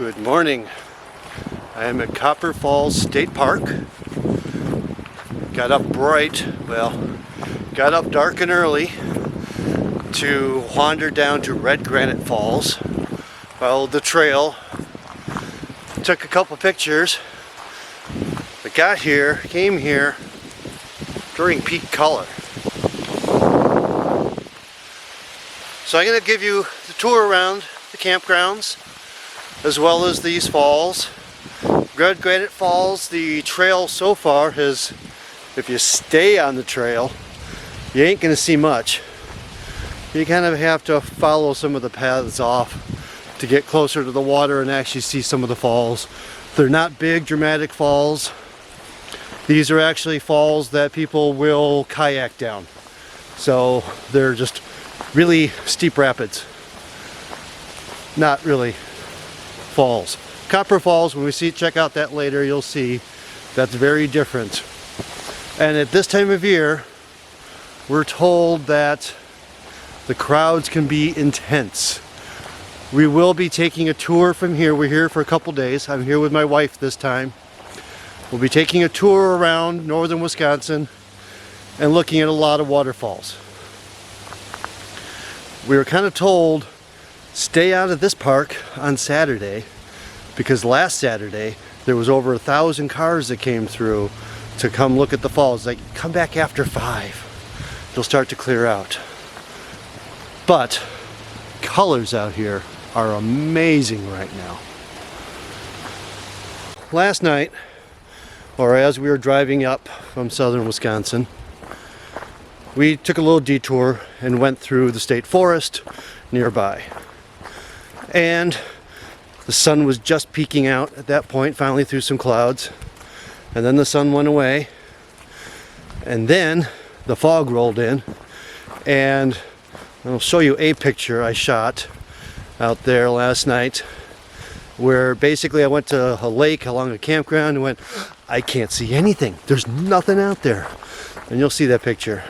Good morning. I am at Copper Falls State Park. Got up got up dark and early to wander down to Red Granite Falls. Followed the trail. Took a couple pictures. But came here during peak color. So I'm going to give you the tour around the campgrounds as well as these falls. Red Granite Falls, the trail so far has, if you stay on the trail, you ain't going to see much. You kind of have to follow some of the paths off to get closer to the water and actually see some of the falls. They're not big, dramatic falls. These are actually falls that people will kayak down. So they're just really steep rapids. Not really falls. Copper Falls, when we check out that later, you'll see that's very different. And at this time of year, we're told that the crowds can be intense. We will be taking a tour from here. We're here for a couple days. I'm here with my wife this time. We'll be taking a tour around northern Wisconsin and looking at a lot of waterfalls. We were kind of told, stay out of this park on Saturday, because last Saturday there was over 1,000 cars that came through to come look at the falls. Like, come back after 5. It'll start to clear out. But colors out here are amazing right now. Last night, or as we were driving up from southern Wisconsin, we took a little detour and went through the state forest nearby. And the sun was just peeking out at that point, finally through some clouds. And then the sun went away. And then the fog rolled in. And I'll show you a picture I shot out there last night, where basically I went to a lake along a campground and went, I can't see anything. There's nothing out there. And you'll see that picture.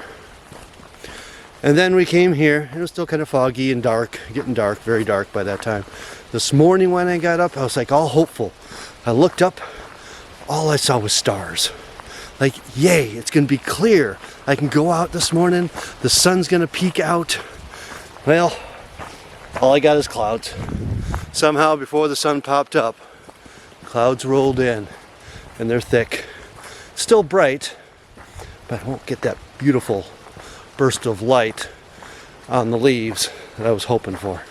And then we came here, and it was still kind of foggy and dark, getting dark, very dark by that time. This morning when I got up, I was like all hopeful. I looked up, all I saw was stars. Like, yay, it's gonna be clear. I can go out this morning, the sun's gonna peek out. Well, all I got is clouds. Somehow before the sun popped up, clouds rolled in, and they're thick. Still bright, but I won't get that beautiful burst of light on the leaves that I was hoping for.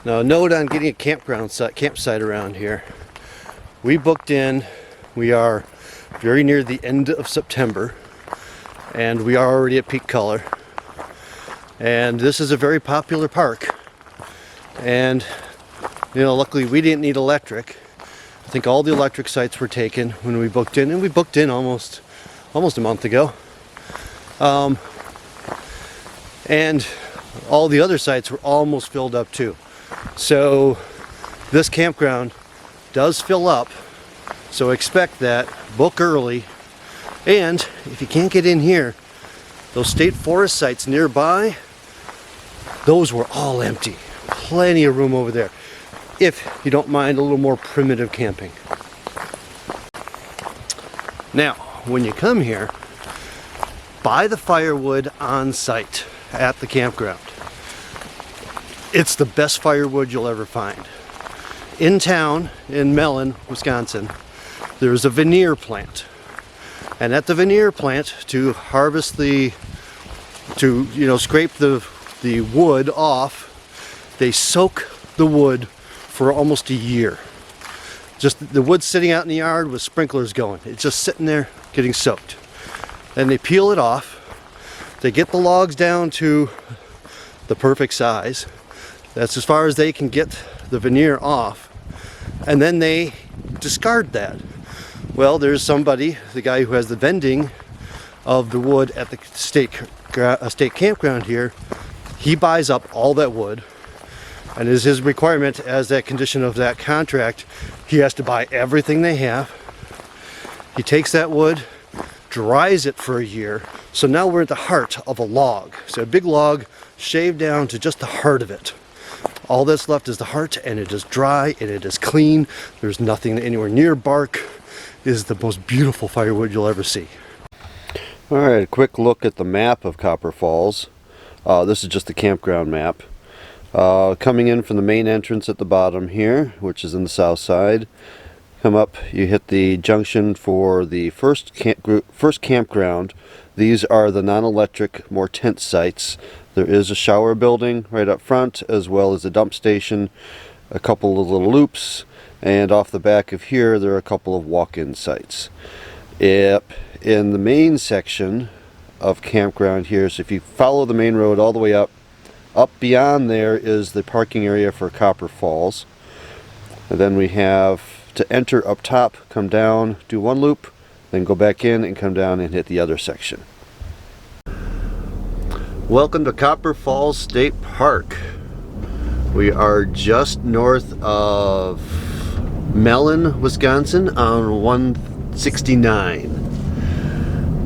Now, a note on getting a campsite around here. We booked in. We are very near the end of September, and we are already at peak color. And this is a very popular park. And luckily we didn't need electric. I think all the electric sites were taken when we booked in, and we booked in almost a month ago. And all the other sites were almost filled up too. So this campground does fill up. So expect that, book early. And if you can't get in here, those state forest sites nearby, those were all empty. Plenty of room over there, if you don't mind a little more primitive camping. Now, when you come here, buy the firewood on site at the campground. It's the best firewood you'll ever find. In town, in Mellon, Wisconsin, there's a veneer plant. And at the veneer plant, to harvest scrape the wood off, they soak the wood for almost a year. Just the wood sitting out in the yard with sprinklers going. It's just sitting there getting soaked. Then they peel it off. They get the logs down to the perfect size. That's as far as they can get the veneer off. And then they discard that. Well, there's somebody, the guy who has the vending of the wood at the state campground here, he buys up all that wood. And is his requirement as that condition of that contract, he has to buy everything they have. He takes that wood, dries it for a year. So now we're at the heart of a log. So a big log shaved down to just the heart of it. All that's left is the heart, and it is dry and it is clean. There's nothing anywhere near bark. It is the most beautiful firewood you'll ever see. Alright, a quick look at the map of Copper Falls. This is just the campground map. Coming in from the main entrance at the bottom here, which is in the south side. Come up, you hit the junction for the first campground. These are the non-electric, more tent sites. There is a shower building right up front, as well as a dump station, a couple of little loops, and off the back of here there are a couple of walk-in sites. Yep. In the main section of campground here, so if you follow the main road all the way up beyond there is the parking area for Copper Falls. And then we have to enter up top, come down, do one loop, then go back in and come down and hit the other section. Welcome to Copper Falls State Park. We are just north of Mellon, Wisconsin on 169.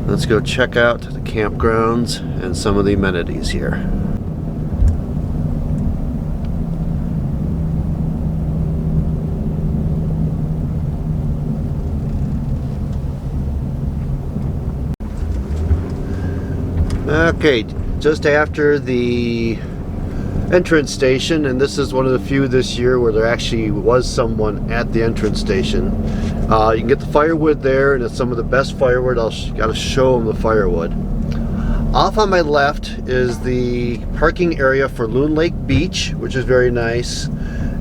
Let's go check out the campgrounds and some of the amenities here. Okay, just after the entrance station, and this is one of the few this year where there actually was someone at the entrance station. You can get the firewood there, and it's some of the best firewood. Gotta show them the firewood. Off on my left is the parking area for Loon Lake Beach, which is very nice,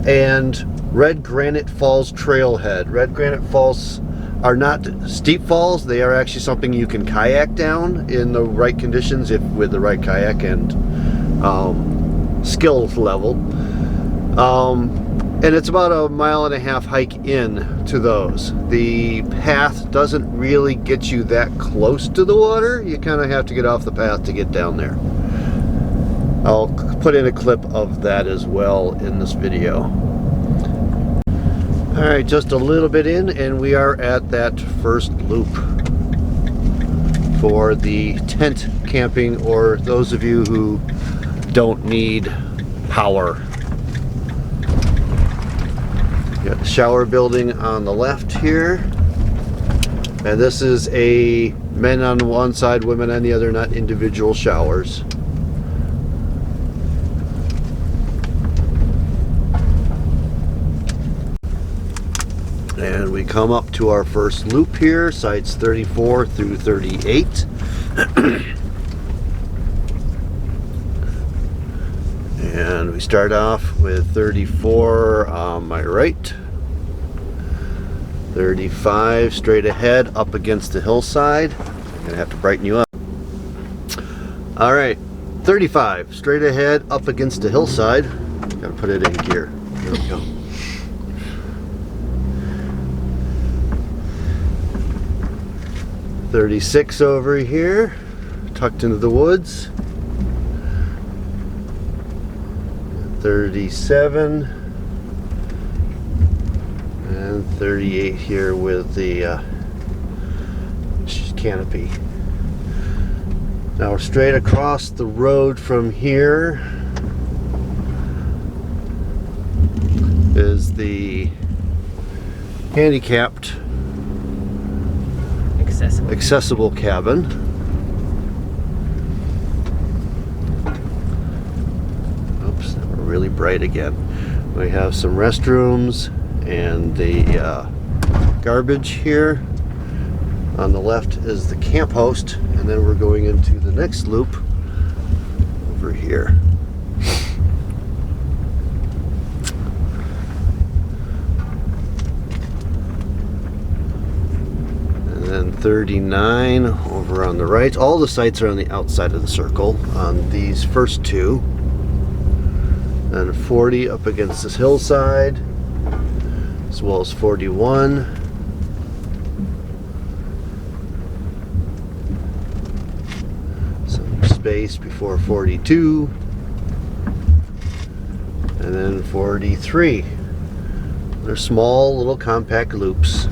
and Red Granite Falls Trailhead. Red Granite Falls are not steep falls. They are actually something you can kayak down in the right conditions, with the right kayak and skill level. And it's about a 1.5 mile hike in to those. The path doesn't really get you that close to the water. You kind of have to get off the path to get down there. I'll put in a clip of that as well in this video. Alright, just a little bit in and we are at that first loop for the tent camping, or those of you who don't need power. You got the shower building on the left here, and this is a men on one side, women on the other, not individual showers. And we come up to our first loop here, sites 34 through 38. And we start off with 34 on my right. 35 straight ahead up against the hillside. I'm gonna have to brighten you up. Alright, 35 straight ahead up against the hillside. Gotta put it in gear. There we go. 36 over here, tucked into the woods. 37 and 38 here with the canopy. Now we're straight across the road from here is the Handicapped accessible cabin. Oops, we're really bright again. We have some restrooms and the garbage here. On the left is the camp host, and then we're going into the next loop over here. And 39 over on the right. All the sites are on the outside of the circle on these first two. And 40 up against this hillside, as well as 41. Some space before 42. And then 43. They're small little compact loops.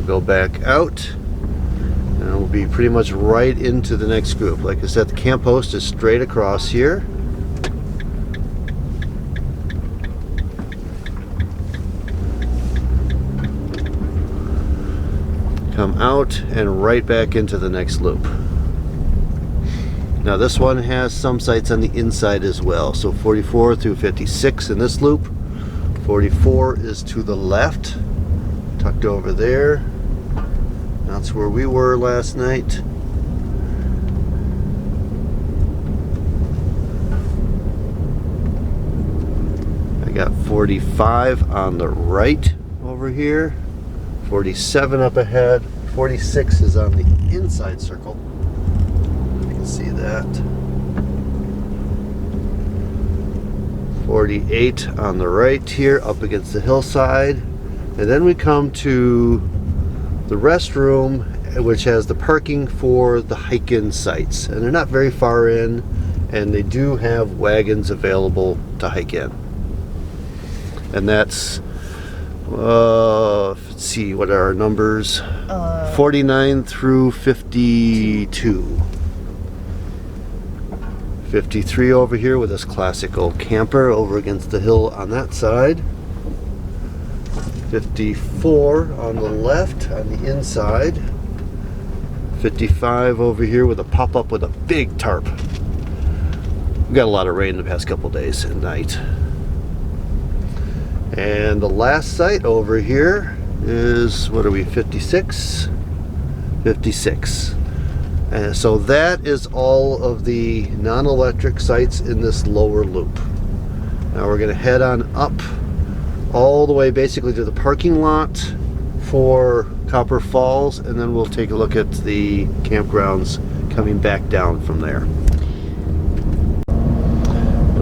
Go back out, And we'll be pretty much right into the next group. Like I said, the camp post is straight across here. Come out and right back into the next loop. Now this one has some sites on the inside as well. So 44 through 56 in this loop. 44 is to the left, tucked over there. That's where we were last night. I got 45 on the right over here. 47 up ahead. 46 is on the inside circle. You can see that. 48 on the right here, up against the hillside. And then we come to the restroom, which has the parking for the hike-in sites. And they're not very far in, and they do have wagons available to hike in. And that's, let's see, what are our numbers? 49 through 52. 53 over here with this classic old camper over against the hill on that side. 54 on the left on the inside. 55 over here with a pop-up with a big tarp. We got a lot of rain the past couple days at night. And the last site over here is, what are we, 56? 56. And so that is all of the non-electric sites in this lower loop. Now we're going to head on up all the way basically to the parking lot for Copper Falls, and then we'll take a look at the campgrounds coming back down from there.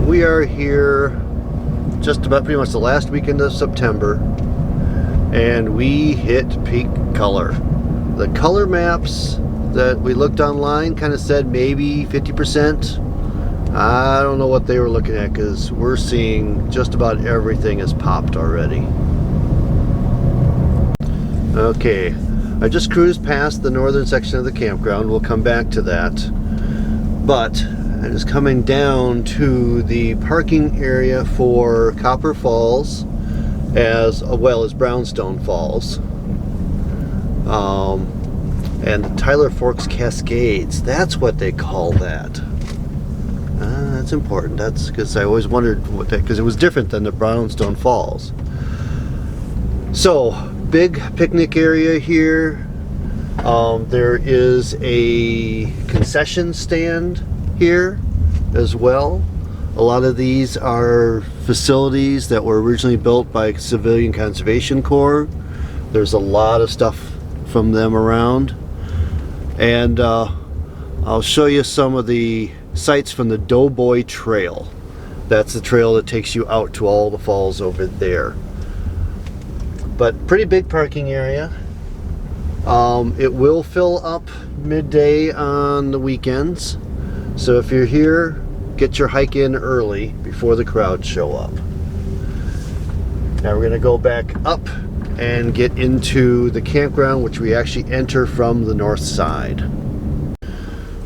We are here just about pretty much the last weekend of September, and we hit peak color. The color maps that we looked online kind of said maybe 50%. I don't know what they were looking at, because we're seeing just about everything has popped already. Okay, I just cruised past the northern section of the campground. We'll come back to that. But I was coming down to the parking area for Copper Falls as well as Brownstone Falls. And the Tyler Forks Cascades, that's what they call that. That's important. That's because I always wondered what that, because it was different than the Brownstone Falls. So, big picnic area here. There is a concession stand here as well. A lot of these are facilities that were originally built by Civilian Conservation Corps. There's a lot of stuff from them around. And I'll show you some of the sites from the Doughboy Trail. That's the trail that takes you out to all the falls over there. But pretty big parking area. It will fill up midday on the weekends. So if you're here, get your hike in early before the crowds show up. Now we're going to go back up and get into the campground, which we actually enter from the north side.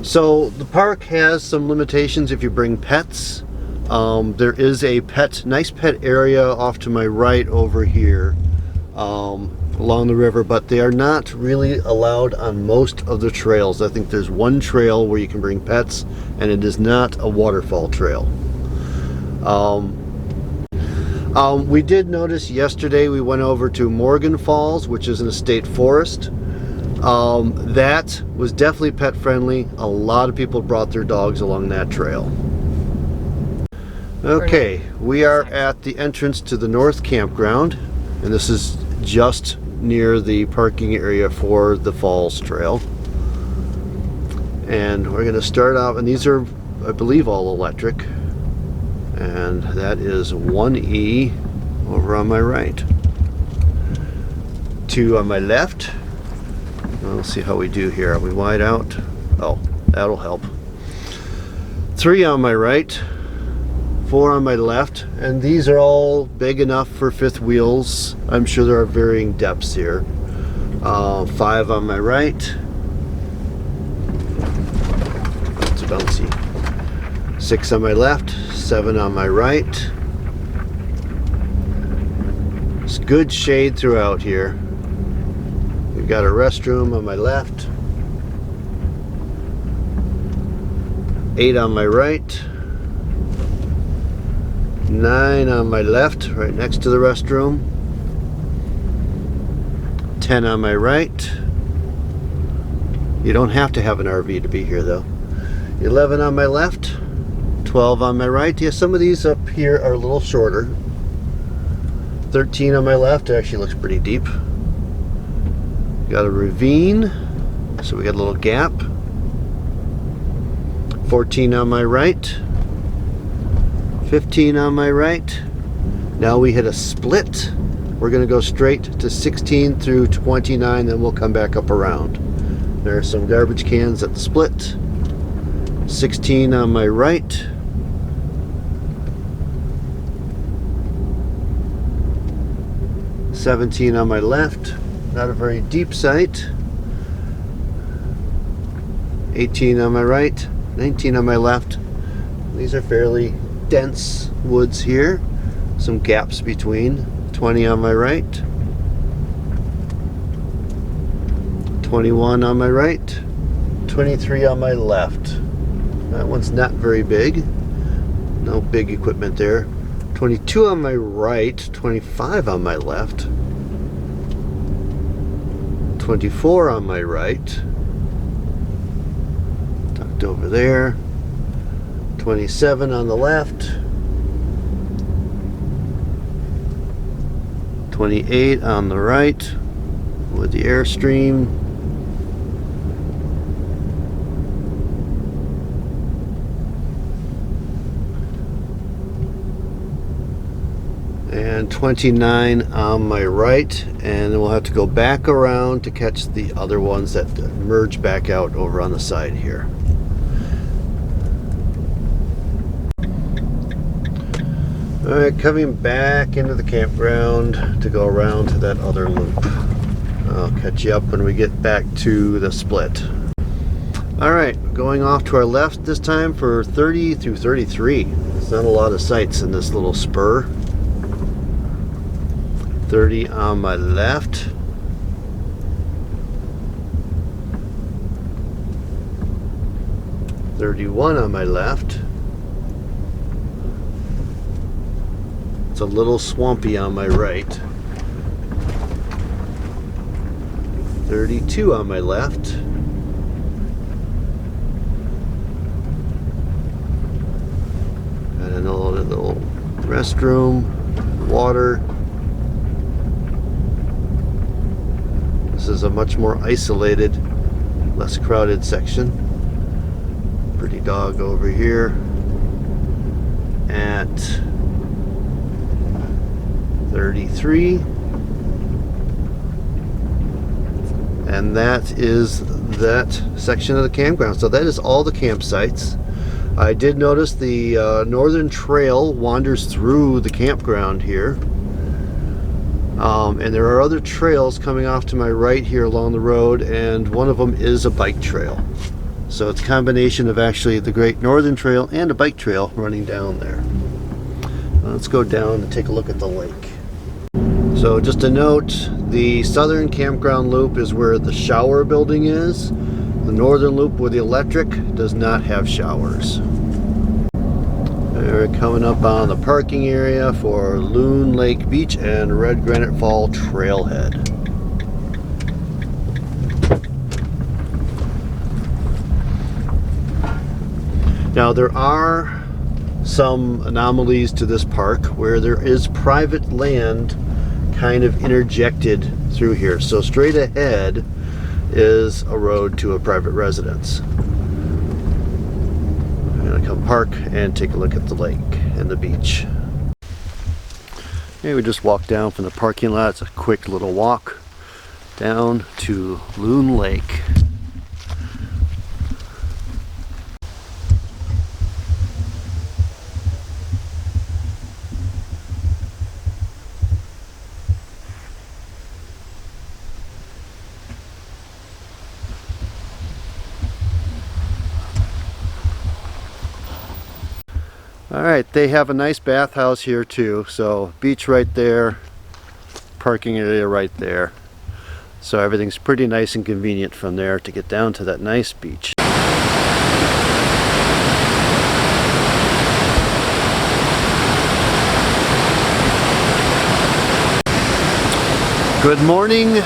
So the park has some limitations if you bring pets. There is a nice pet area off to my right over here along the river, but they are not really allowed on most of the trails. I think there's one trail where you can bring pets, and it is not a waterfall trail. We did notice yesterday we went over to Morgan Falls, which is in a state forest. That was definitely pet friendly. A lot of people brought their dogs along that trail. Okay, we are at the entrance to the North Campground, and this is just near the parking area for the Falls Trail. And we're going to start out, and these are, I believe, all electric. And that is 1E over on my right. 2 on my left. We'll see how we do here. Are we wide out? Oh, that'll help. 3 on my right. 4 on my left. And these are all big enough for fifth wheels. I'm sure there are varying depths here. 5 on my right. bouncy. 6 on my left, 7 on my right. It's good shade throughout here. We've got a restroom on my left. 8 on my right. 9 on my left, right next to the restroom. 10 on my right. You don't have to have an RV to be here though. 11 on my left. 12 on my right. Yeah, some of these up here are a little shorter. 13 on my left. It actually looks pretty deep. Got a ravine, so we got a little gap. 14 on my right. 15 on my right. Now we hit a split. We're going to go straight to 16 through 29, then we'll come back up around. There are some garbage cans at the split. 16 on my right. 17 on my left. Not a very deep site. 18 on my right. 19 on my left. These are fairly dense woods here. Some gaps between. 20 on my right. 21 on my right. 23 on my left. That one's not very big. No big equipment there. 22 on my right. 25 on my left. 24 on my right. Tucked over there. 27 on the left. 28 on the right with the Airstream. And 29 on my right, and then we'll have to go back around to catch the other ones that merge back out over on the side here. Alright, coming back into the campground to go around to that other loop. I'll catch you up when we get back to the split. Alright, going off to our left this time for 30 through 33. There's not a lot of sights in this little spur. 30 on my left. 31 on my left. It's a little swampy on my right. 32 on my left. And another little restroom, water. This is a much more isolated, less crowded section. Pretty dog over here at 33, and that is that section of the campground. So that is all the campsites. I did notice the northern trail wanders through the campground here, and there are other trails coming off to my right here along the road, and one of them is a bike trail. So it's a combination of actually the Great Northern Trail and a bike trail running down there. Let's go down and take a look at the lake. So just a note, the southern campground loop is where the shower building is. The northern loop with the electric does not have showers. We're coming up on the parking area for Loon Lake Beach and Red Granite Fall Trailhead. Now there are some anomalies to this park where there is private land kind of interjected through here. So straight ahead is a road to a private residence. I'm gonna come park and take a look at the lake and the beach. Okay, we just walked down from the parking lot. It's a quick little walk down to Loon Lake. Alright, they have a nice bathhouse here too. So beach right there, parking area right there. So everything's pretty nice and convenient from there to get down to that nice beach. Good morning.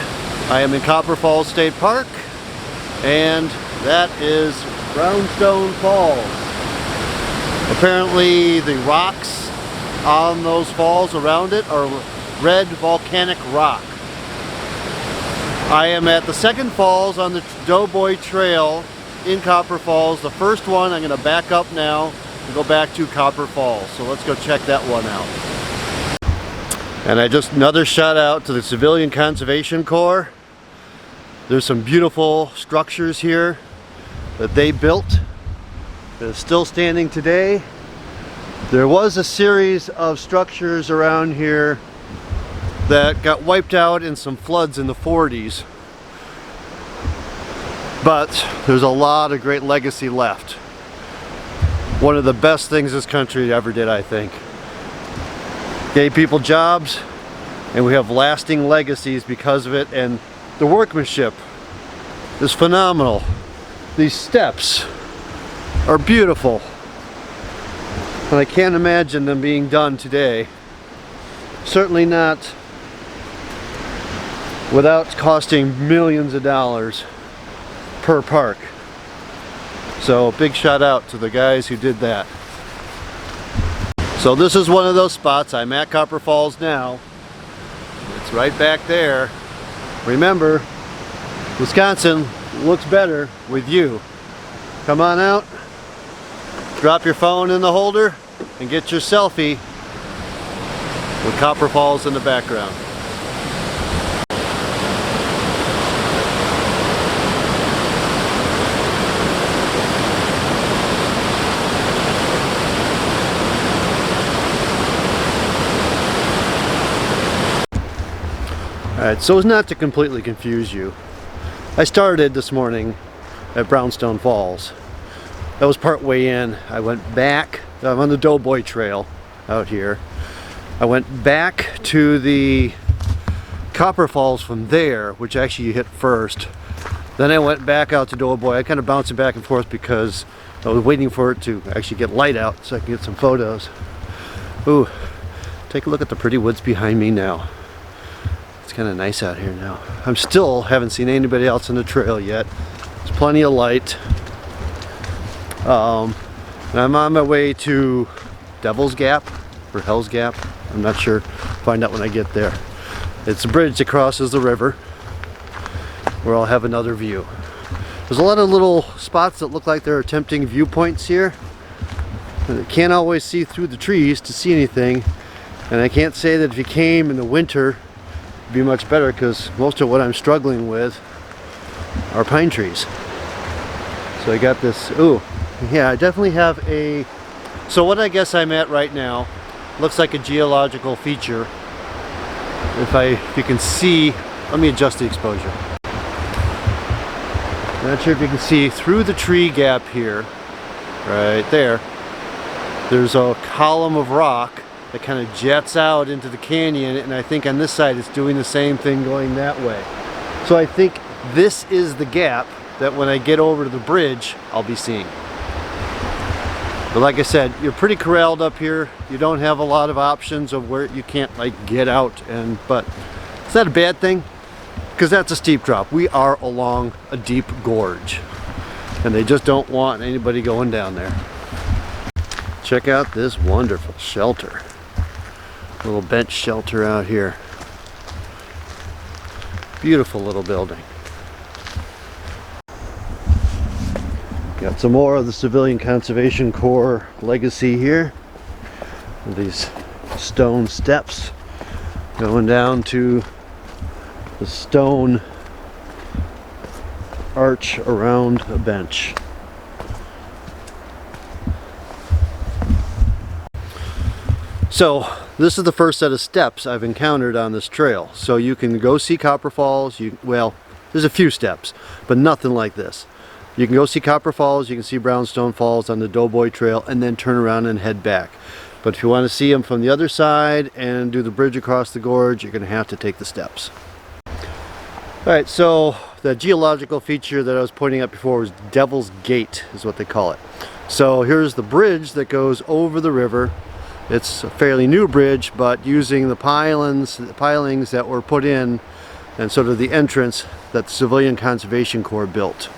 I am in Copper Falls State Park, and that is Brownstone Falls. Apparently the rocks on those falls around it are red volcanic rock. I am at the second falls on the Doughboy Trail in Copper Falls. The first one I'm going to back up now and go back to Copper Falls. So let's go check that one out. And another shout out to the Civilian Conservation Corps. There's some beautiful structures here that they built that is still standing today. There was a series of structures around here that got wiped out in some floods in the 40s. But there's a lot of great legacy left. One of the best things this country ever did, I think. Gave people jobs, and we have lasting legacies because of it, and the workmanship is phenomenal. These steps are beautiful, and I can't imagine them being done today. Certainly not without costing millions of dollars per park. So big shout out to the guys who did that. So this is one of those spots. I'm at Copper Falls now. It's right back there. Remember, Wisconsin looks better with you. Come on out, drop your phone in the holder, and get your selfie with Copper Falls in the background. Alright, so as not to completely confuse you, I started this morning at Brownstone Falls. That was part way in. I went back, I'm on the Doughboy Trail out here. I went back to the Copper Falls from there, which actually you hit first. Then I went back out to Doughboy. I kind of bouncing back and forth because I was waiting for it to actually get light out so I can get some photos. Ooh, take a look at the pretty woods behind me now. It's kind of nice out here now. I'm still haven't seen anybody else on the trail yet. There's plenty of light. And I'm on my way to Devil's Gap or Hell's Gap. I'm not sure. Find out when I get there. It's a bridge that crosses the river where I'll have another view. There's a lot of little spots that look like they're tempting viewpoints here. And I can't always see through the trees to see anything. And I can't say that if you came in the winter be much better, because most of what I'm struggling with are pine trees. So I got this, ooh, yeah, I definitely have a, so what I guess I'm at right now looks like a geological feature. If you can see, let me adjust the exposure. Not sure if you can see through the tree gap here, right there, there's a column of rock that kind of jets out into the canyon, and I think on this side it's doing the same thing going that way. So I think this is the gap that when I get over to the bridge I'll be seeing. But like I said, you're pretty corralled up here. You don't have a lot of options of where you can't like get out, but it's not a bad thing because that's a steep drop. We are along a deep gorge and they just don't want anybody going down there. Check out this wonderful shelter. Little bench shelter out here. Beautiful little building. Got some more of the Civilian Conservation Corps legacy here. These stone steps going down to the stone arch around a bench. So this is the first set of steps I've encountered on this trail. So you can go see Copper Falls. Well, there's a few steps, but nothing like this. You can go see Copper Falls, you can see Brownstone Falls on the Doughboy Trail, and then turn around and head back. But if you want to see them from the other side and do the bridge across the gorge, you're going to have to take the steps. Alright, so the geological feature that I was pointing out before was Devil's Gate, is what they call it. So here's the bridge that goes over the river. It's a fairly new bridge, but using the pilings that were put in and sort of the entrance that the Civilian Conservation Corps built.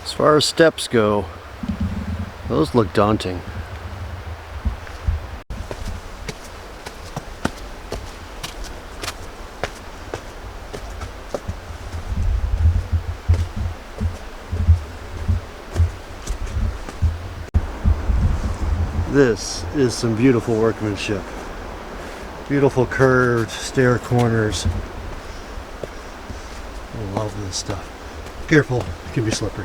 As far as steps go, those look daunting. This is some beautiful workmanship. Beautiful curved stair corners. I love this stuff. Careful, it can be slippery.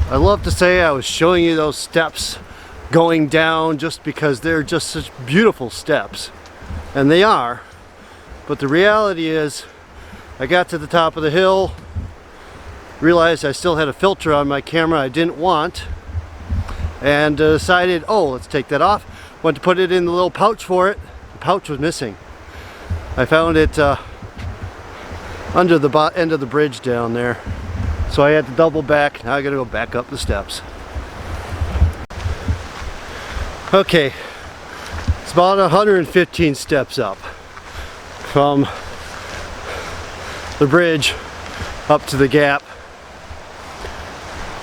I love to say I was showing you those steps going down just because they're just such beautiful steps, and they are, but the reality is I got to the top of the hill, realized I still had a filter on my camera I didn't want, and decided, oh, let's take that off. Went to put it in the little pouch for it. The pouch was missing. I found it under the end of the bridge down there. So I had to double back. Now I gotta go back up the steps. Okay, it's about 115 steps up from the bridge up to the gap.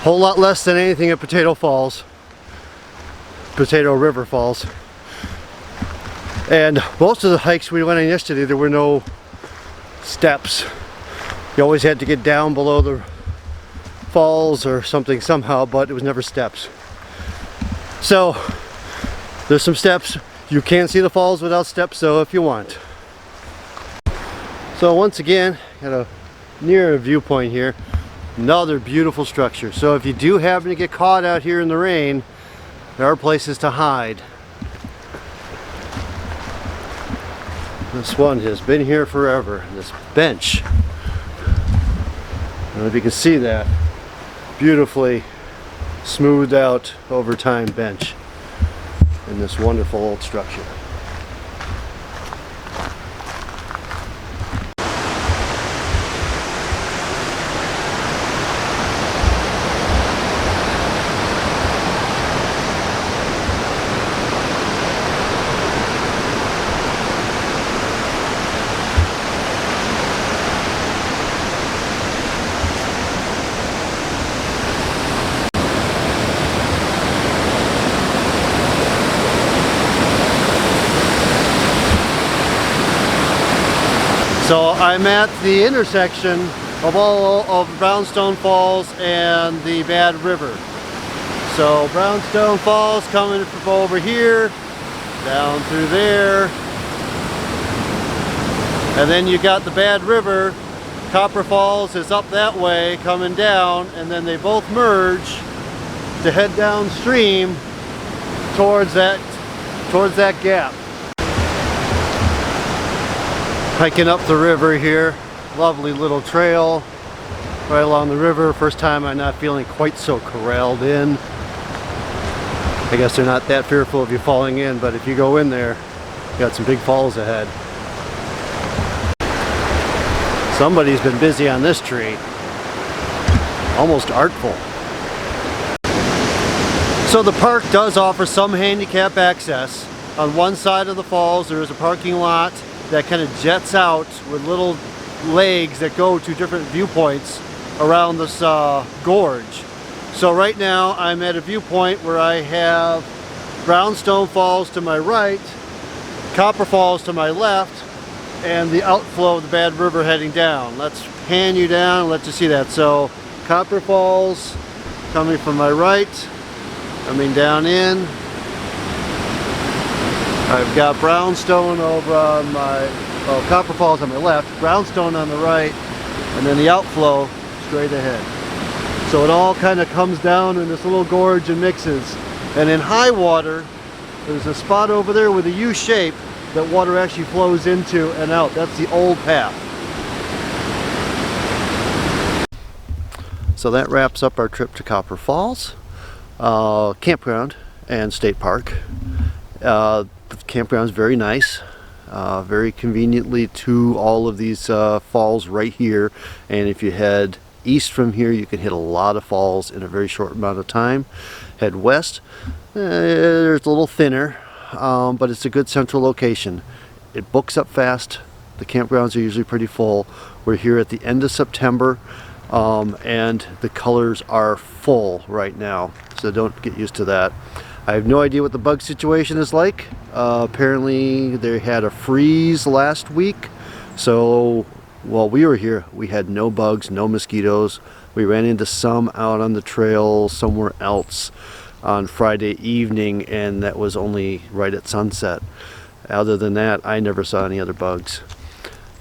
Whole lot less than anything at Potato River Falls. And most of the hikes we went on yesterday, there were no steps. You always had to get down below the falls or something somehow, but it was never steps. So there's some steps. You can see the falls without steps, so if you want. So once again, got a nearer viewpoint here. Another beautiful structure. So if you do happen to get caught out here in the rain, there are places to hide. This one has been here forever. This bench. I don't know if you can see that. Beautifully smoothed out over time bench in this wonderful old structure. So I'm at the intersection of all of Brownstone Falls and the Bad River. So Brownstone Falls coming from over here, down through there, and then you got the Bad River. Copper Falls is up that way coming down, and then they both merge to head downstream towards that gap. Hiking up the river here, lovely little trail right along the river. First time I'm not feeling quite so corralled in. I guess they're not that fearful of you falling in, but if you go in there, you got some big falls ahead. Somebody's been busy on this tree, almost artful. So the park does offer some handicap access. On one side of the falls there is a parking lot that kind of jets out with little legs that go to different viewpoints around this gorge. So right now I'm at a viewpoint where I have Brownstone Falls to my right, Copper Falls to my left, and the outflow of the Bad River heading down. Let's pan you down and let you see that. So Copper Falls coming from my right, coming down in. I've got Brownstone over on my, Copper Falls on my left, Brownstone on the right, and then the outflow straight ahead. So it all kind of comes down in this little gorge and mixes. And in high water, there's a spot over there with a U shape that water actually flows into and out. That's the old path. So that wraps up our trip to Copper Falls, Campground and State Park. The campground is very nice, very conveniently to all of these falls right here. And if you head east from here, you can hit a lot of falls in a very short amount of time. Head west, there's a little thinner, but it's a good central location. It books up fast. The campgrounds are usually pretty full. We're here at the end of September, and the colors are full right now, so don't get used to that. I have no idea what the bug situation is like. Apparently they had a freeze last week, so while we were here we had no bugs, no mosquitoes. We ran into some out on the trail somewhere else on Friday evening, and that was only right at sunset. Other than that, I never saw any other bugs.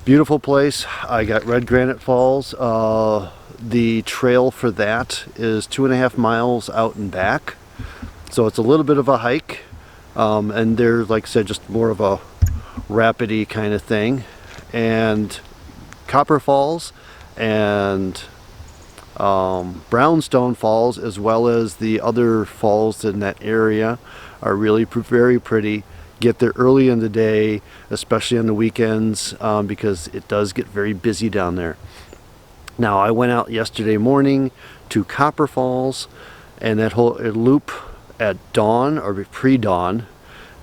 Beautiful place. I got Red Granite Falls. The trail for that is 2.5 miles out and back, so it's a little bit of a hike, and there's, like I said, just more of a rapidy kind of thing. And Copper Falls and Brownstone Falls, as well as the other falls in that area, are really very pretty. Get there early in the day, especially on the weekends, because it does get very busy down there. Now, I went out yesterday morning to Copper Falls, and that whole loop at dawn or pre-dawn.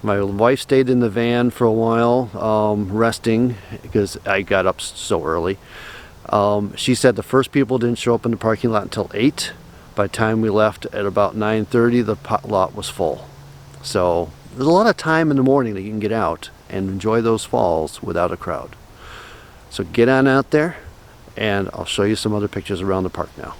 My wife stayed in the van for a while, resting, because I got up so early. She said the first people didn't show up in the parking lot until 8. By the time we left at about 9:30, the lot was full. So there's a lot of time in the morning that you can get out and enjoy those falls without a crowd. So get on out there, and I'll show you some other pictures around the park now.